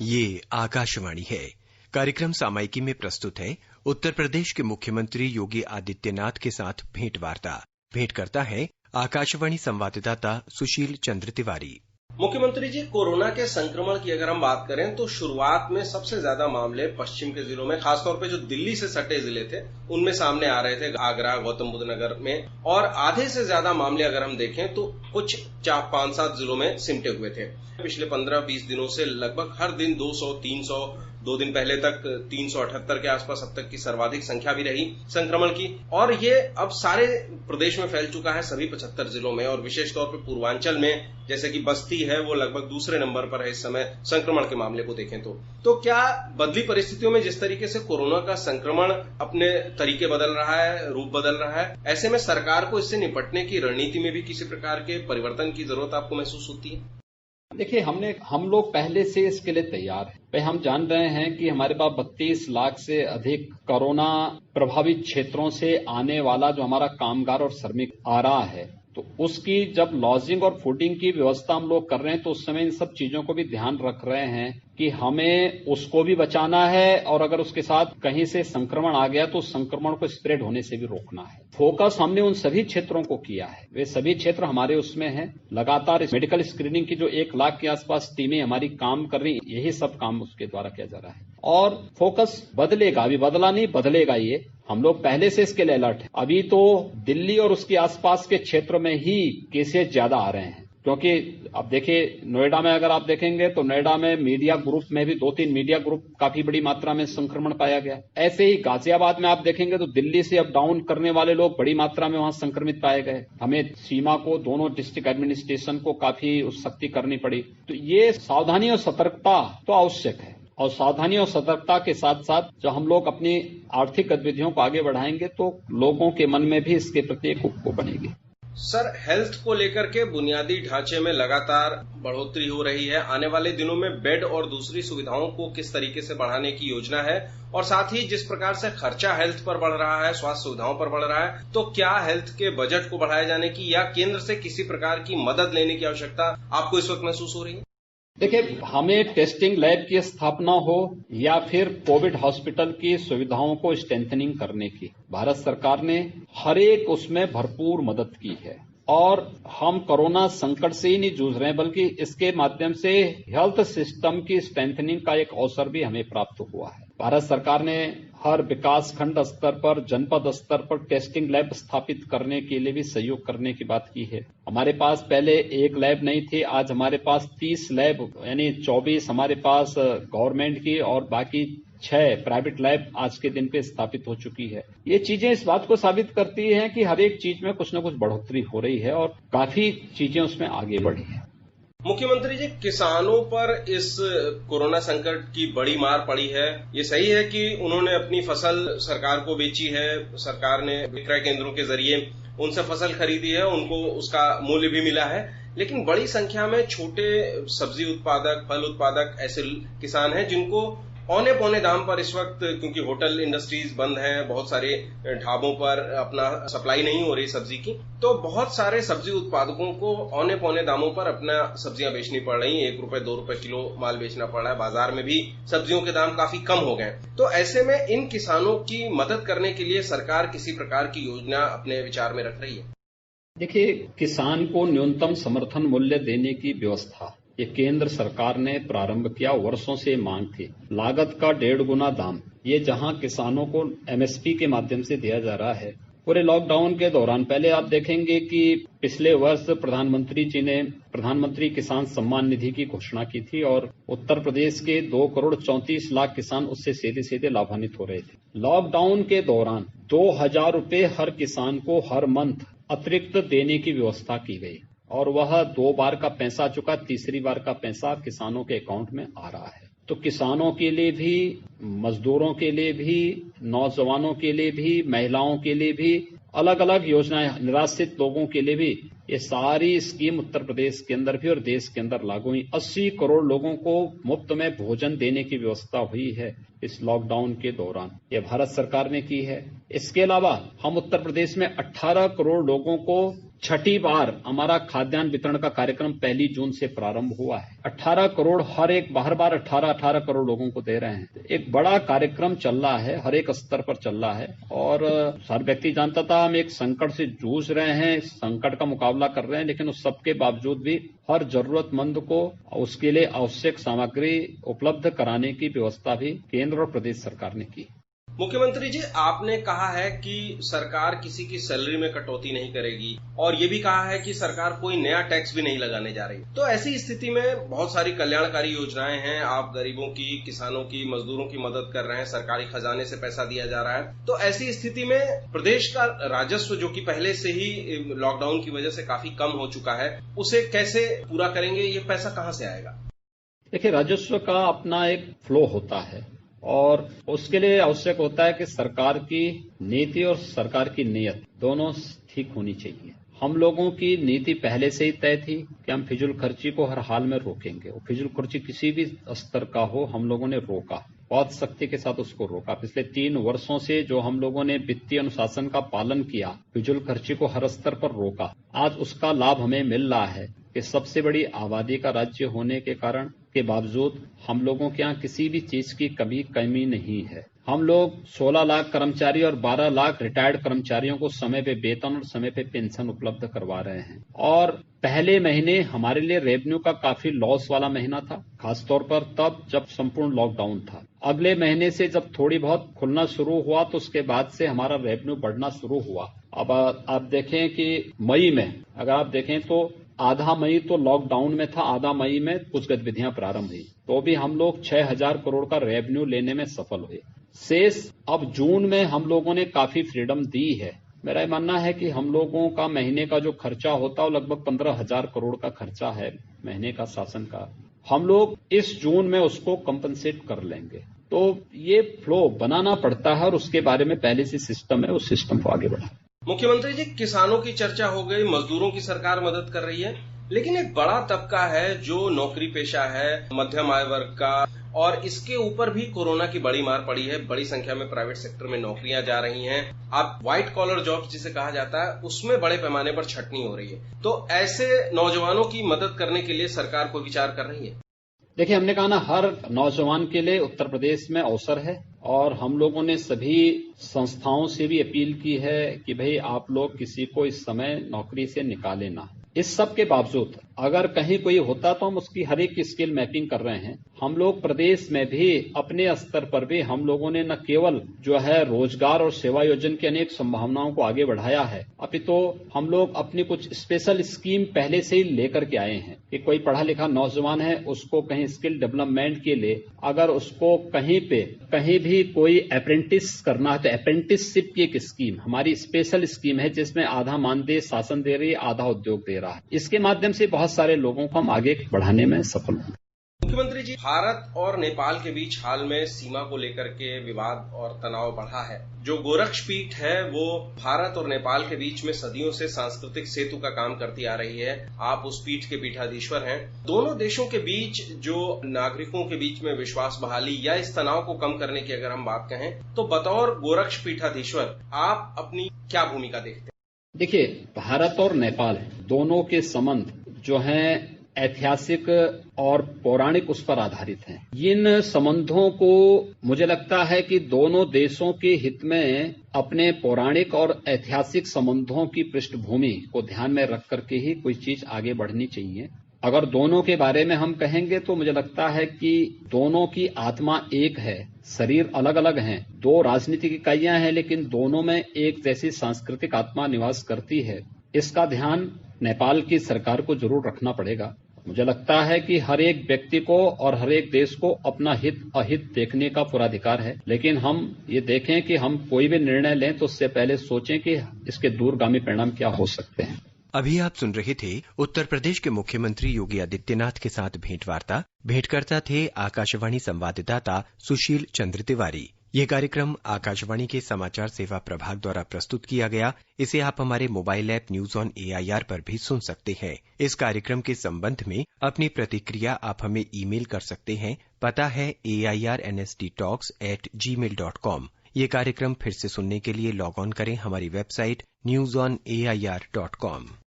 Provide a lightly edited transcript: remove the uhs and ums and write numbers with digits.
ये आकाशवाणी है। कार्यक्रम सामयिकी में प्रस्तुत है उत्तर प्रदेश के मुख्यमंत्री योगी आदित्यनाथ के साथ भेंटवार्ता। भेंट करता है आकाशवाणी संवाददाता सुशील चंद्र तिवारी। मुख्यमंत्री जी, कोरोना के संक्रमण की अगर हम बात करें तो शुरुआत में सबसे ज्यादा मामले पश्चिम के जिलों में, खासतौर पे जो दिल्ली से सटे जिले थे उनमें सामने आ रहे थे, आगरा, गौतम बुद्ध नगर में, और आधे से ज्यादा मामले अगर हम देखें तो कुछ 5-7 जिलों में सिमटे हुए थे। पिछले 15-20 दिनों से लगभग हर दिन 200, 300, 2 दिन पहले तक 378 के आसपास अब तक की सर्वाधिक संख्या भी रही संक्रमण की, और ये अब सारे प्रदेश में फैल चुका है, सभी 75 जिलों में, और विशेष तौर पर पूर्वांचल में जैसे कि बस्ती है वो लगभग दूसरे नंबर पर है इस समय संक्रमण के मामले को देखें तो क्या बदली परिस्थितियों में जिस तरीके से कोरोना का संक्रमण अपने तरीके बदल रहा है, रूप बदल रहा है, ऐसे में सरकार को इससे निपटने की रणनीति में भी किसी प्रकार के परिवर्तन की जरूरत आपको महसूस होती है? देखिए, हम लोग पहले से इसके लिए तैयार हैं। हम जान रहे हैं कि हमारे पास 32 लाख से अधिक कोरोना प्रभावित क्षेत्रों से आने वाला जो हमारा कामगार और श्रमिक आ रहा है, तो उसकी जब लॉजिंग और फूडिंग की व्यवस्था हम लोग कर रहे हैं तो उस समय इन सब चीजों को भी ध्यान रख रहे हैं कि हमें उसको भी बचाना है, और अगर उसके साथ कहीं से संक्रमण आ गया तो संक्रमण को स्प्रेड होने से भी रोकना है। फोकस हमने उन सभी क्षेत्रों को किया है, वे सभी क्षेत्र हमारे उसमें हैं। लगातार मेडिकल स्क्रीनिंग की जो 1 लाख के आसपास टीमें हमारी काम कर रही, यही सब काम उसके द्वारा किया जा रहा है, और फोकस बदलेगा, अभी बदला नहीं, बदलेगा। ये हम लोग पहले से इसके लिए अलर्ट है। अभी तो दिल्ली और उसके आसपास के क्षेत्र में ही केसेस ज्यादा आ रहे हैं, क्योंकि अब देखिए नोएडा में अगर आप देखेंगे तो नोएडा में मीडिया ग्रुप में भी 2-3 मीडिया ग्रुप काफी बड़ी मात्रा में संक्रमण पाया गया। ऐसे ही गाजियाबाद में आप देखेंगे तो दिल्ली से अप डाउन करने वाले लोग बड़ी मात्रा में वहां संक्रमित पाए गए। हमें सीमा को, दोनों डिस्ट्रिक्ट एडमिनिस्ट्रेशन को काफी सख्ती करनी पड़ी। तो ये सावधानी और सतर्कता तो आवश्यक है, और सावधानी और सतर्कता के साथ साथ जब हम लोग अपनी आर्थिक गतिविधियों को आगे बढ़ाएंगे तो लोगों के मन में भी इसके प्रति एक उपको बनेगी। सर, हेल्थ को लेकर के बुनियादी ढांचे में लगातार बढ़ोतरी हो रही है। आने वाले दिनों में बेड और दूसरी सुविधाओं को किस तरीके से बढ़ाने की योजना है, और साथ ही जिस प्रकार से खर्चा हेल्थ पर बढ़ रहा है, स्वास्थ्य सुविधाओं पर बढ़ रहा है, तो क्या हेल्थ के बजट को बढ़ाए जाने की या केंद्र से किसी प्रकार की मदद लेने की आवश्यकता आपको इस वक्त महसूस हो रही है? देखिए, हमें टेस्टिंग लैब की स्थापना हो या फिर कोविड हॉस्पिटल की सुविधाओं को स्ट्रेंथनिंग करने की भारत सरकार ने हर एक उसमें भरपूर मदद की है, और हम कोरोना संकट से ही नहीं जूझ रहे हैं बल्कि इसके माध्यम से हेल्थ सिस्टम की स्ट्रेंथनिंग का एक अवसर भी हमें प्राप्त हुआ है। भारत सरकार ने हर विकास खंड स्तर पर, जनपद स्तर पर टेस्टिंग लैब स्थापित करने के लिए भी सहयोग करने की बात की है। हमारे पास पहले 1 लैब नहीं थी, आज हमारे पास 30 लैब, यानी 24 हमारे पास गवर्नमेंट की और बाकी 6 प्राइवेट लैब आज के दिन पे स्थापित हो चुकी है। ये चीजें इस बात को साबित करती हैं कि हर एक चीज में कुछ न कुछ बढ़ोतरी हो रही है और काफी चीजें उसमें आगे बढ़ी है। मुख्यमंत्री जी, किसानों पर इस कोरोना संकट की बड़ी मार पड़ी है। ये सही है कि उन्होंने अपनी फसल सरकार को बेची है, सरकार ने विक्रय केंद्रों के जरिए उनसे फसल खरीदी है, उनको उसका मूल्य भी मिला है, लेकिन बड़ी संख्या में छोटे सब्जी उत्पादक, फल उत्पादक ऐसे किसान हैं जिनको औने पौने दाम पर इस वक्त, क्योंकि होटल इंडस्ट्रीज बंद हैं, बहुत सारे ढाबों पर अपना सप्लाई नहीं हो रही सब्जी की, तो बहुत सारे सब्जी उत्पादकों को औने पौने दामों पर अपना सब्जियां बेचनी पड़ रही हैं। 1 रुपए 2 रुपए किलो माल बेचना पड़ रहा है। बाजार में भी सब्जियों के दाम काफी कम हो गए। तो ऐसे में इन किसानों की मदद करने के लिए सरकार किसी प्रकार की योजना अपने विचार में रख रही है? देखिए, किसान को न्यूनतम समर्थन मूल्य देने की व्यवस्था ये केंद्र सरकार ने प्रारंभ किया। वर्षों से मांग थी। लागत का 1.5 गुना दाम, ये जहां किसानों को एमएसपी के माध्यम से दिया जा रहा है। पूरे लॉकडाउन के दौरान पहले आप देखेंगे कि पिछले वर्ष प्रधानमंत्री जी ने प्रधानमंत्री किसान सम्मान निधि की घोषणा की थी, और उत्तर प्रदेश के 2,34,00,000 किसान उससे सीधे सीधे लाभान्वित हो रहे थे। लॉकडाउन के दौरान 2,000 रुपए हर किसान को हर मंथ अतिरिक्त देने की व्यवस्था की गई, और वह 2 बार का पैसा आ चुका, तीसरी बार का पैसा किसानों के अकाउंट में आ रहा है। तो किसानों के लिए भी, मजदूरों के लिए भी, नौजवानों के लिए भी, महिलाओं के लिए भी अलग अलग योजनाएं, निराश्रित लोगों के लिए भी ये सारी स्कीम उत्तर प्रदेश के अंदर भी और देश के अंदर लागू हुई। 80 करोड़ लोगों को मुफ्त में भोजन देने की व्यवस्था हुई है इस लॉकडाउन के दौरान, ये भारत सरकार ने की है। इसके अलावा हम उत्तर प्रदेश में 18 करोड़ लोगों को छठी बार हमारा खाद्यान्न वितरण का कार्यक्रम 1 जून से प्रारंभ हुआ है। 18 करोड़ हर एक बार 18 करोड़ लोगों को दे रहे हैं। एक बड़ा कार्यक्रम चल रहा है, हर एक स्तर पर चल रहा है और हर व्यक्ति जानता था हम एक संकट से जूझ रहे हैं, संकट का मुकाबला कर रहे हैं, लेकिन उस सबके बावजूद भी हर जरूरतमंद को उसके लिए आवश्यक सामग्री उपलब्ध कराने की व्यवस्था भी केंद्र और प्रदेश सरकार ने की। मुख्यमंत्री जी, आपने कहा है कि सरकार किसी की सैलरी में कटौती नहीं करेगी और ये भी कहा है कि सरकार कोई नया टैक्स भी नहीं लगाने जा रही। तो ऐसी स्थिति में बहुत सारी कल्याणकारी योजनाएं हैं, आप गरीबों की, किसानों की, मजदूरों की मदद कर रहे हैं, सरकारी खजाने से पैसा दिया जा रहा है। तो ऐसी स्थिति में प्रदेश का राजस्व जो कि पहले से ही लॉकडाउन की वजह से काफी कम हो चुका है, उसे कैसे पूरा करेंगे? ये पैसा कहां से आएगा? देखिए, राजस्व का अपना एक फ्लो होता है और उसके लिए आवश्यक होता है कि सरकार की नीति और सरकार की नीयत दोनों ठीक होनी चाहिए। हम लोगों की नीति पहले से ही तय थी कि हम फिजूल खर्ची को हर हाल में रोकेंगे। वो फिजूल खर्ची किसी भी स्तर का हो, हम लोगों ने रोका, बहुत सख्ती के साथ उसको रोका। पिछले 3 वर्षों से जो हम लोगों ने वित्तीय अनुशासन का पालन किया, फिजूल खर्ची को हर स्तर पर रोका, आज उसका लाभ हमें मिल रहा है कि सबसे बड़ी आबादी का राज्य होने के कारण के बावजूद हम लोगों के यहाँ किसी भी चीज की कमी नहीं है। हम लोग 16 लाख कर्मचारी और 12 लाख रिटायर्ड कर्मचारियों को समय पे वेतन और समय पे पेंशन उपलब्ध करवा रहे हैं और पहले महीने हमारे लिए रेवेन्यू का काफी लॉस वाला महीना था, खासतौर पर तब जब संपूर्ण लॉकडाउन था। अगले महीने से जब थोड़ी बहुत खुलना शुरू हुआ तो उसके बाद से हमारा रेवेन्यू बढ़ना शुरू हुआ। अब आप देखें कि मई में, अगर आप देखें तो आधा मई तो लॉकडाउन में था, आधा मई में कुछ गतिविधियां प्रारंभ हुई, तो भी हम लोग 6,000 करोड़ का रेवेन्यू लेने में सफल हुए। शेष अब जून में हम लोगों ने काफी फ्रीडम दी है। मेरा ये मानना है कि हम लोगों का महीने का जो खर्चा होता है वो लगभग 15,000 करोड़ का खर्चा है महीने का शासन का। हम लोग इस जून में उसको कंपनसेट कर लेंगे। तो ये फ्लो बनाना पड़ता है और उसके बारे में पहले से सिस्टम है, उस सिस्टम को आगे बढ़ा। मुख्यमंत्री जी, किसानों की चर्चा हो गई, मजदूरों की सरकार मदद कर रही है, लेकिन एक बड़ा तबका है जो नौकरी पेशा है, मध्यम आय वर्ग का, और इसके ऊपर भी कोरोना की बड़ी मार पड़ी है। बड़ी संख्या में प्राइवेट सेक्टर में नौकरियां जा रही हैं। आप व्हाइट कॉलर जॉब जिसे कहा जाता है, उसमें बड़े पैमाने पर छटनी हो रही है। तो ऐसे नौजवानों की मदद करने के लिए सरकार कोई विचार कर रही है? देखिए, हमने कहा ना, हर नौजवान के लिए उत्तर प्रदेश में अवसर है और हम लोगों ने सभी संस्थाओं से भी अपील की है कि भाई आप लोग किसी को इस समय नौकरी से निकालें ना। इस सब के बावजूद अगर कहीं कोई होता तो हम उसकी हर एक की स्किल मैपिंग कर रहे हैं। हम लोग प्रदेश में भी अपने स्तर पर भी हम लोगों ने न केवल जो है रोजगार और सेवा योजन की अनेक संभावनाओं को आगे बढ़ाया है, अपितु हम लोग अपनी कुछ स्पेशल स्कीम पहले से ही लेकर के आए हैं कि कोई पढ़ा लिखा नौजवान है, उसको कहीं स्किल डेवलपमेंट के लिए अगर उसको कहीं भी कोई अप्रेंटिस करना है तो अप्रेंटिसशिप की एक स्कीम हमारी स्पेशल स्कीम है, जिसमें आधा मानदेय शासन दे रही है, आधा उद्योग दे रहा है। इसके माध्यम से बहुत सारे लोगों को हम आगे बढ़ाने में सफल होंगे। मुख्यमंत्री जी, भारत और नेपाल के बीच हाल में सीमा को लेकर के विवाद और तनाव बढ़ा है। जो गोरक्ष पीठ है वो भारत और नेपाल के बीच में सदियों से सांस्कृतिक सेतु का काम करती आ रही है। आप उस पीठ के पीठाधीश्वर हैं। दोनों देशों के बीच जो नागरिकों के बीच में विश्वास बहाली या इस तनाव को कम करने की अगर हम बात कहें तो बतौर गोरक्ष पीठाधीश्वर आप अपनी क्या भूमिका देखते हैं? देखिए, भारत और नेपाल दोनों के संबंध जो हैं ऐतिहासिक और पौराणिक उस पर आधारित हैं। इन संबंधों को मुझे लगता है कि दोनों देशों के हित में अपने पौराणिक और ऐतिहासिक संबंधों की पृष्ठभूमि को ध्यान में रख करके ही कोई चीज आगे बढ़नी चाहिए। अगर दोनों के बारे में हम कहेंगे तो मुझे लगता है कि दोनों की आत्मा एक है, शरीर अलग अलग हैं, दो राजनीतिक इकाइयां हैं, लेकिन दोनों में एक जैसी सांस्कृतिक आत्मा निवास करती है। इसका ध्यान नेपाल की सरकार को जरूर रखना पड़ेगा। मुझे लगता है कि हर एक व्यक्ति को और हर एक देश को अपना हित अहित देखने का पूरा अधिकार है, लेकिन हम ये देखें कि हम कोई भी निर्णय लें तो उससे पहले सोचें कि इसके दूरगामी परिणाम क्या हो सकते हैं। अभी आप सुन रहे थे उत्तर प्रदेश के मुख्यमंत्री योगी आदित्यनाथ के साथ भेंटवार्ता। भेंटकर्ता थे आकाशवाणी संवाददाता सुशील चंद्र तिवारी। यह कार्यक्रम आकाशवाणी के समाचार सेवा प्रभाग द्वारा प्रस्तुत किया गया। इसे आप हमारे mobile app news on AIR पर भी सुन सकते हैं। इस कार्यक्रम के संबंध में अपनी प्रतिक्रिया आप हमें ईमेल कर सकते हैं। पता है airnsttalks@gmail.com। ये कार्यक्रम फिर से सुनने के लिए लॉग ऑन करें हमारी वेबसाइट newsonair.com।